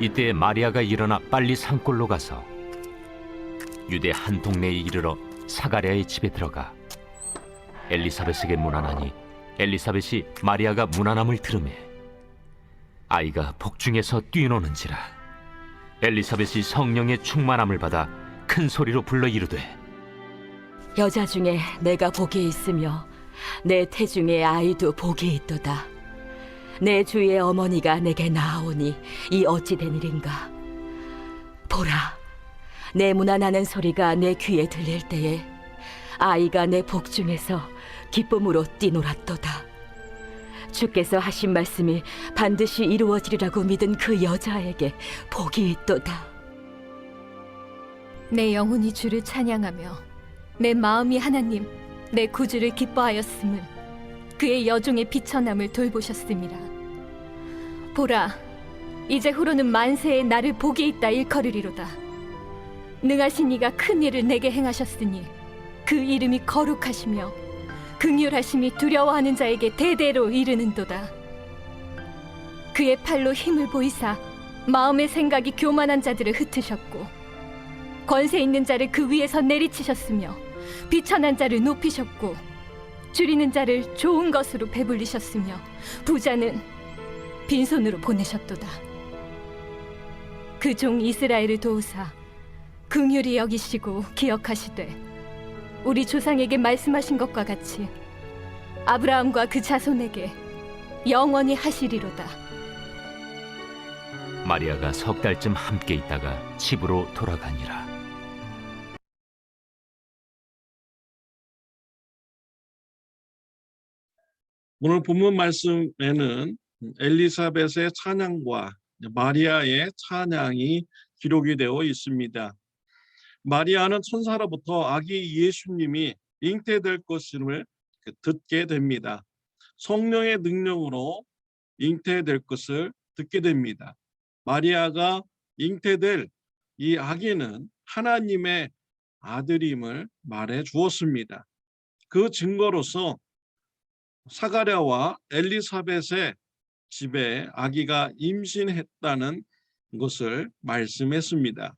이때 마리아가 일어나 빨리 산골로 가서 유대 한 동네에 이르러 사가랴의 집에 들어가 엘리사벳에게 문안하니 엘리사벳이 마리아가 문안함을 들으매 아이가 복중에서 뛰노는지라. 엘리사벳이 성령의 충만함을 받아 큰 소리로 불러 이르되 여자 중에 내가 복이 있으며 내 태중에 아이도 복이 있도다. 내 주의 어머니가 내게 나아오니 이 어찌 된 일인가. 보라, 내 문안하는 소리가 내 귀에 들릴 때에 아이가 내 복중에서 기쁨으로 뛰놀았도다. 주께서 하신 말씀이 반드시 이루어지리라고 믿은 그 여자에게 복이 있도다. 내 영혼이 주를 찬양하며 내 마음이 하나님 내 구주를 기뻐하였음을 그의 여종의 비천함을 돌보셨음이라. 보라, 이제 후로는 만세에 나를 복이 있다 일컬으리로다. 능하신 이가 큰 일을 내게 행하셨으니 그 이름이 거룩하시며 긍휼하심이 두려워하는 자에게 대대로 이르는도다. 그의 팔로 힘을 보이사 마음의 생각이 교만한 자들을 흩으셨고 권세 있는 자를 그 위에서 내리치셨으며 비천한 자를 높이셨고 줄이는 자를 좋은 것으로 배불리셨으며 부자는 빈손으로 보내셨도다. 그 종 이스라엘을 도우사 긍휼히 여기시고 기억하시되 우리 조상에게 말씀하신 것과 같이 아브라함과 그 자손에게 영원히 하시리로다. 마리아가 석 달쯤 함께 있다가 집으로 돌아가니라. 오늘 본문 말씀에는 엘리사벳의 찬양과 마리아의 찬양이 기록이 되어 있습니다. 마리아는 천사로부터 아기 예수님이 잉태될 것임을 듣게 됩니다. 성령의 능력으로 잉태될 것을 듣게 됩니다. 마리아가 잉태될 이 아기는 하나님의 아들임을 말해 주었습니다. 그 증거로서 사가랴와 엘리사벳의 집에 아기가 임신했다는 것을 말씀했습니다.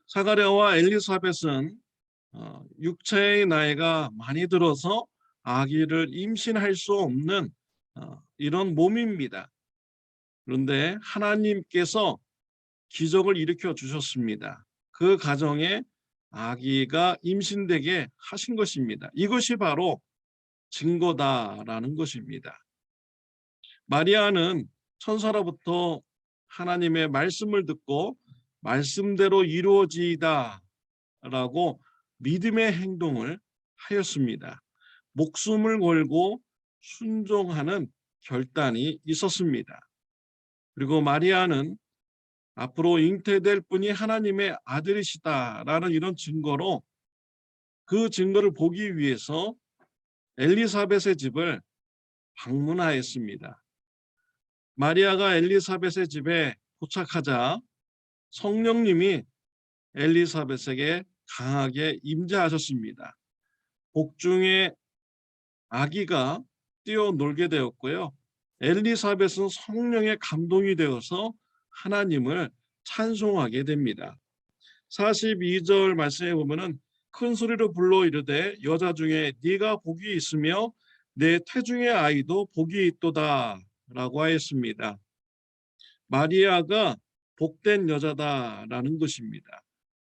사가랴와 엘리사벳은 육체의 나이가 많이 들어서 아기를 임신할 수 없는 이런 몸입니다. 그런데 하나님께서 기적을 일으켜 주셨습니다. 그 가정에 아기가 임신되게 하신 것입니다. 이것이 바로 증거다라는 것입니다. 마리아는 천사로부터 하나님의 말씀을 듣고 말씀대로 이루어지이다 라고 믿음의 행동을 하였습니다. 목숨을 걸고 순종하는 결단이 있었습니다. 그리고 마리아는 앞으로 잉태될 분이 하나님의 아들이시다라는 이런 증거로 그 증거를 보기 위해서 엘리사벳의 집을 방문하였습니다. 마리아가 엘리사벳의 집에 도착하자 성령님이 엘리사벳에게 강하게 임재하셨습니다. 복중에 아기가 뛰어놀게 되었고요. 엘리사벳은 성령의 감동이 되어서 하나님을 찬송하게 됩니다. 42절 말씀에 보면은 큰 소리로 불러 이르되 여자 중에 네가 복이 있으며 내 태중의 아이도 복이 있도다 라고 하였습니다. 마리아가 복된 여자다라는 것입니다.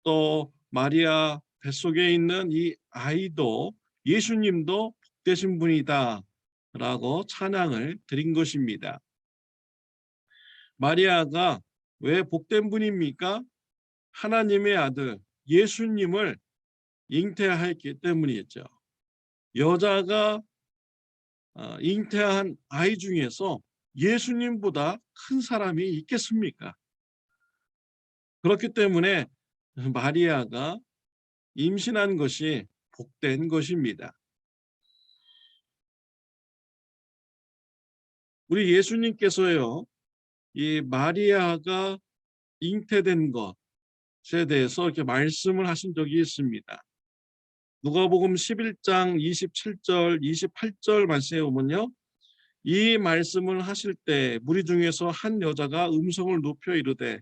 또 마리아 뱃속에 있는 이 아이도 예수님도 복되신 분이다 라고 찬양을 드린 것입니다. 마리아가 왜 복된 분입니까? 하나님의 아들 예수님을 잉태하였기 때문이었죠. 여자가 잉태한 아이 중에서 예수님보다 큰 사람이 있겠습니까? 그렇기 때문에 마리아가 임신한 것이 복된 것입니다. 우리 예수님께서요, 이 마리아가 잉태된 것에 대해서 이렇게 말씀을 하신 적이 있습니다. 누가복음 11장 27절, 28절 말씀에 보면요, 이 말씀을 하실 때 무리 중에서 한 여자가 음성을 높여 이르되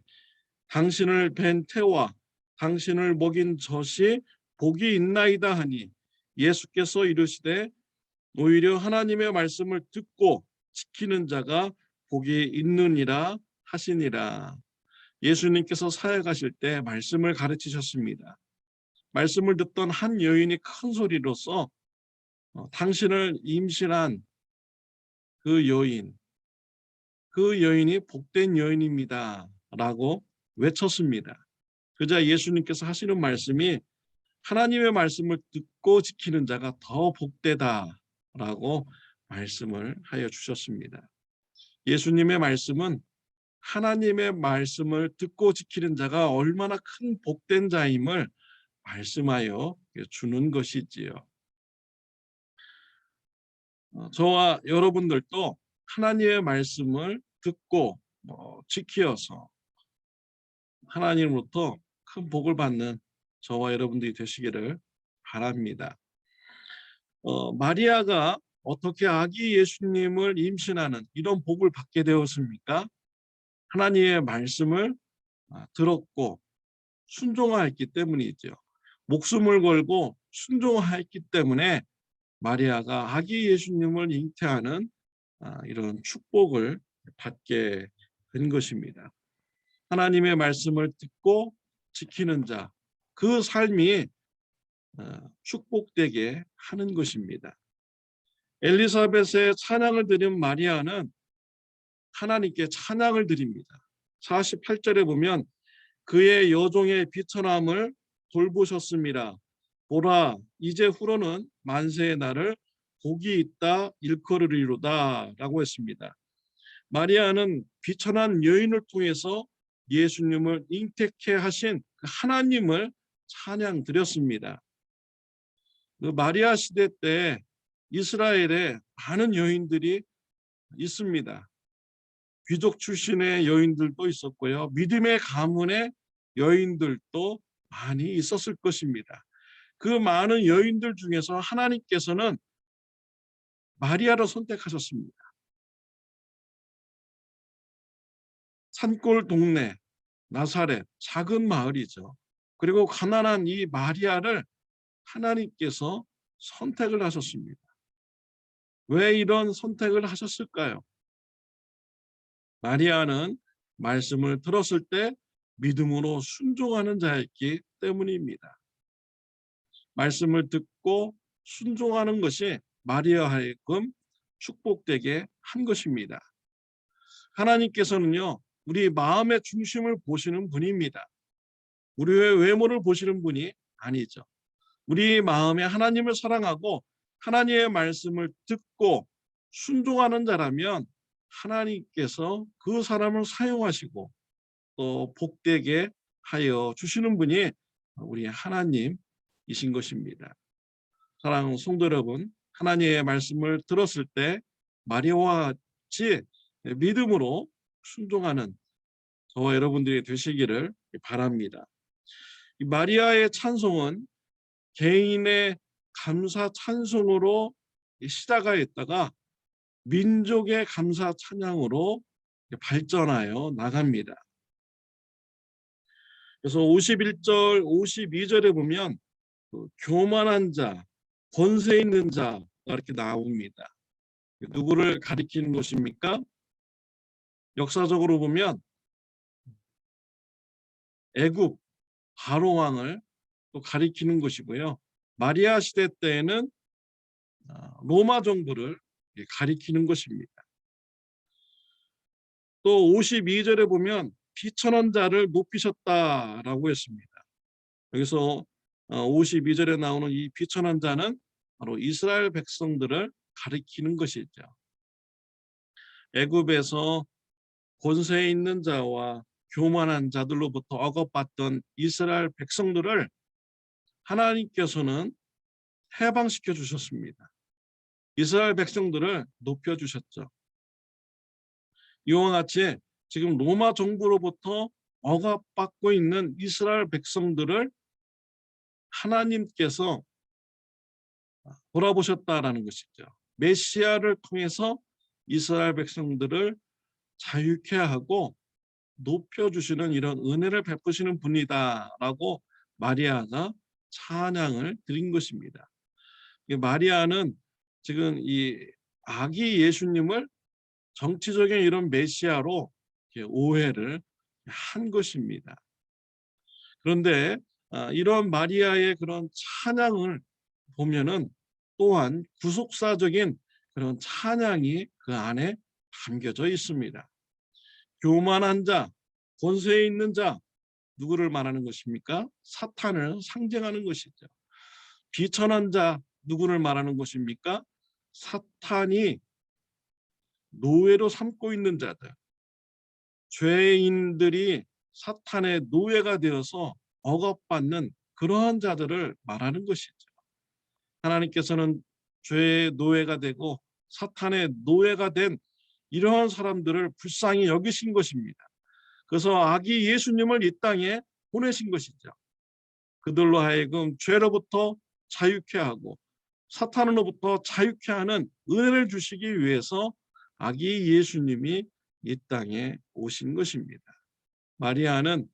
당신을 뵌 태와 당신을 먹인 젖이 복이 있나이다 하니 예수께서 이르시되 오히려 하나님의 말씀을 듣고 지키는 자가 복이 있느니라 하시니라. 예수님께서 사역하실 때 말씀을 가르치셨습니다. 말씀을 듣던 한 여인이 큰 소리로서 당신을 임신한 그 여인이 복된 여인입니다 라고 외쳤습니다. 그자 예수님께서 하시는 말씀이 하나님의 말씀을 듣고 지키는 자가 더 복되다라고 말씀을 하여 주셨습니다. 예수님의 말씀은 하나님의 말씀을 듣고 지키는 자가 얼마나 큰 복된 자임을 말씀하여 주는 것이지요. 저와 여러분들도 하나님의 말씀을 듣고 지키어서 하나님으로부터 큰 복을 받는 저와 여러분들이 되시기를 바랍니다. 마리아가 어떻게 아기 예수님을 임신하는 이런 복을 받게 되었습니까? 하나님의 말씀을 들었고 순종하였기 때문이죠. 목숨을 걸고 순종하였기 때문에 마리아가 아기 예수님을 잉태하는 이런 축복을 받게 된 것입니다. 하나님의 말씀을 듣고 지키는 자, 그 삶이 축복되게 하는 것입니다. 엘리사벳의 찬양을 드린 마리아는 하나님께 찬양을 드립니다. 48절에 보면 그의 여종의 비천함을 돌보셨습니다. 보라, 이제 후로는 만세의 날을 복이 있다 일컬으리로다 라고 했습니다. 마리아는 비천한 여인을 통해서 예수님을 잉태케 하신 하나님을 찬양 드렸습니다. 그 마리아 시대 때 이스라엘에 많은 여인들이 있습니다. 귀족 출신의 여인들도 있었고요. 믿음의 가문의 여인들도 많이 있었을 것입니다. 그 많은 여인들 중에서 하나님께서는 마리아를 선택하셨습니다. 산골 동네 나사렛 작은 마을이죠. 그리고 가난한 이 마리아를 하나님께서 선택을 하셨습니다. 왜 이런 선택을 하셨을까요? 마리아는 말씀을 들었을 때 믿음으로 순종하는 자였기 때문입니다. 말씀을 듣고 순종하는 것이 마리아 하여금 축복되게 한 것입니다. 하나님께서는요, 우리 마음의 중심을 보시는 분입니다. 우리의 외모를 보시는 분이 아니죠. 우리 마음에 하나님을 사랑하고 하나님의 말씀을 듣고 순종하는 자라면 하나님께서 그 사람을 사용하시고 또 복되게 하여 주시는 분이 우리 하나님이신 것입니다. 사랑하는 성도 여러분, 하나님의 말씀을 들었을 때 마리아와 같이 믿음으로 순종하는 저와 여러분들이 되시기를 바랍니다. 이 마리아의 찬송은 개인의 감사 찬송으로 시작하였다가 민족의 감사 찬양으로 발전하여 나갑니다. 그래서 51절, 52절에 보면 교만한 자, 권세 있는 자가 이렇게 나옵니다. 누구를 가리키는 것입니까? 역사적으로 보면 애굽 바로 왕을 또 가리키는 것이고요. 마리아 시대 때에는 로마 정부를 가리키는 것입니다. 또 52절에 보면 비천한 자를 높이셨다라고 했습니다. 여기서 52절에 나오는 이 비천한 자는 바로 이스라엘 백성들을 가리키는 것이죠. 애굽에서 권세 있는 자와 교만한 자들로부터 억압받던 이스라엘 백성들을 하나님께서는 해방시켜 주셨습니다. 이스라엘 백성들을 높여 주셨죠. 이와 같이 지금 로마 정부로부터 억압받고 있는 이스라엘 백성들을 하나님께서 돌아보셨다라는 것이죠. 메시아를 통해서 이스라엘 백성들을 자유케 하고 높여주시는 이런 은혜를 베푸시는 분이다라고 마리아가 찬양을 드린 것입니다. 마리아는 지금 이 아기 예수님을 정치적인 이런 메시아로 오해를 한 것입니다. 그런데 이런 마리아의 그런 찬양을 보면은 또한 구속사적인 그런 찬양이 그 안에 담겨져 있습니다. 교만한 자, 권세에 있는 자, 누구를 말하는 것입니까? 사탄을 상징하는 것이죠. 비천한 자, 누구를 말하는 것입니까? 사탄이 노예로 삼고 있는 자들, 죄인들이 사탄의 노예가 되어서 억압받는 그러한 자들을 말하는 것이죠. 하나님께서는 죄의 노예가 되고 사탄의 노예가 된 이러한 사람들을 불쌍히 여기신 것입니다. 그래서 아기 예수님을 이 땅에 보내신 것이죠. 그들로 하여금 죄로부터 자유케 하고 사탄으로부터 자유케 하는 은혜를 주시기 위해서 아기 예수님이 이 땅에 오신 것입니다. 마리아는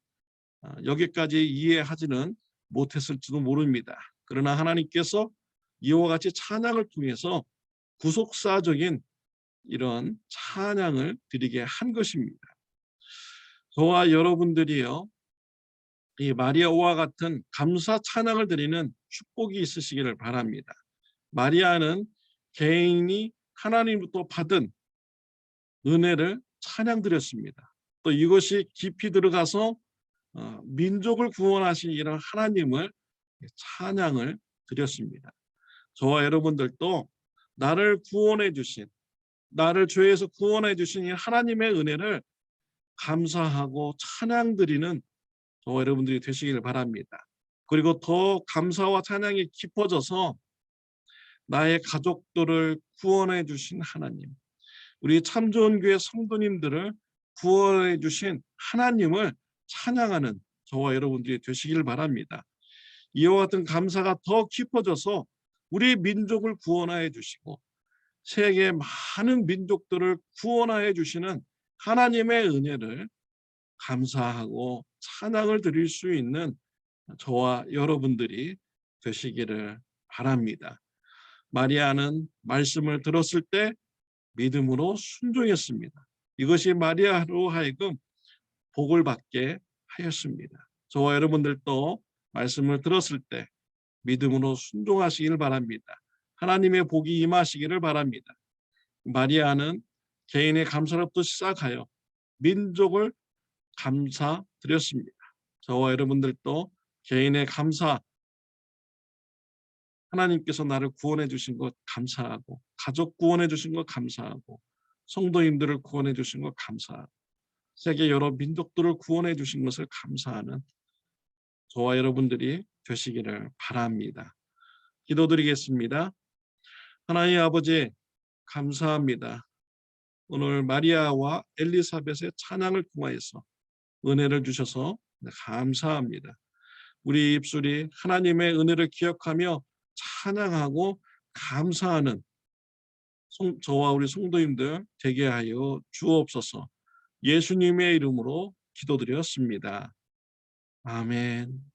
여기까지 이해하지는 못했을지도 모릅니다. 그러나 하나님께서 이와 같이 찬양을 통해서 구속사적인 이런 찬양을 드리게 한 것입니다. 저와 여러분들이요, 이 마리아와 같은 감사 찬양을 드리는 축복이 있으시기를 바랍니다. 마리아는 개인이 하나님부터 받은 은혜를 찬양드렸습니다. 또 이것이 깊이 들어가서 민족을 구원하신 이런 하나님을 찬양을 드렸습니다. 저와 여러분들도 나를 구원해 주신, 나를 죄에서 구원해 주신 이 하나님의 은혜를 감사하고 찬양드리는 저와 여러분들이 되시기를 바랍니다. 그리고 더 감사와 찬양이 깊어져서 나의 가족들을 구원해 주신 하나님, 우리 참 좋은 교회 성도님들을 구원해 주신 하나님을 찬양하는 저와 여러분들이 되시기를 바랍니다. 이와 같은 감사가 더 깊어져서 우리 민족을 구원하여 주시고 세계 많은 민족들을 구원하여 주시는 하나님의 은혜를 감사하고 찬양을 드릴 수 있는 저와 여러분들이 되시기를 바랍니다. 마리아는 말씀을 들었을 때 믿음으로 순종했습니다. 이것이 마리아로 하여금 복을 받게 하였습니다. 저와 여러분들도 말씀을 들었을 때 믿음으로 순종하시기를 바랍니다. 하나님의 복이 임하시기를 바랍니다. 마리아는 개인의 감사로부터 시작하여 민족을 감사드렸습니다. 저와 여러분들도 개인의 감사, 하나님께서 나를 구원해 주신 것 감사하고, 가족 구원해 주신 것 감사하고, 성도님들을 구원해 주신 것 감사하고, 세계 여러 민족들을 구원해 주신 것을 감사하는 저와 여러분들이 되시기를 바랍니다. 기도드리겠습니다. 하나님 아버지, 감사합니다. 오늘 마리아와 엘리사벳의 찬양을 통하여서 은혜를 주셔서 감사합니다. 우리 입술이 하나님의 은혜를 기억하며 찬양하고 감사하는 저와 우리 성도님들 되게 하여 주옵소서. 예수님의 이름으로 기도드렸습니다. 아멘.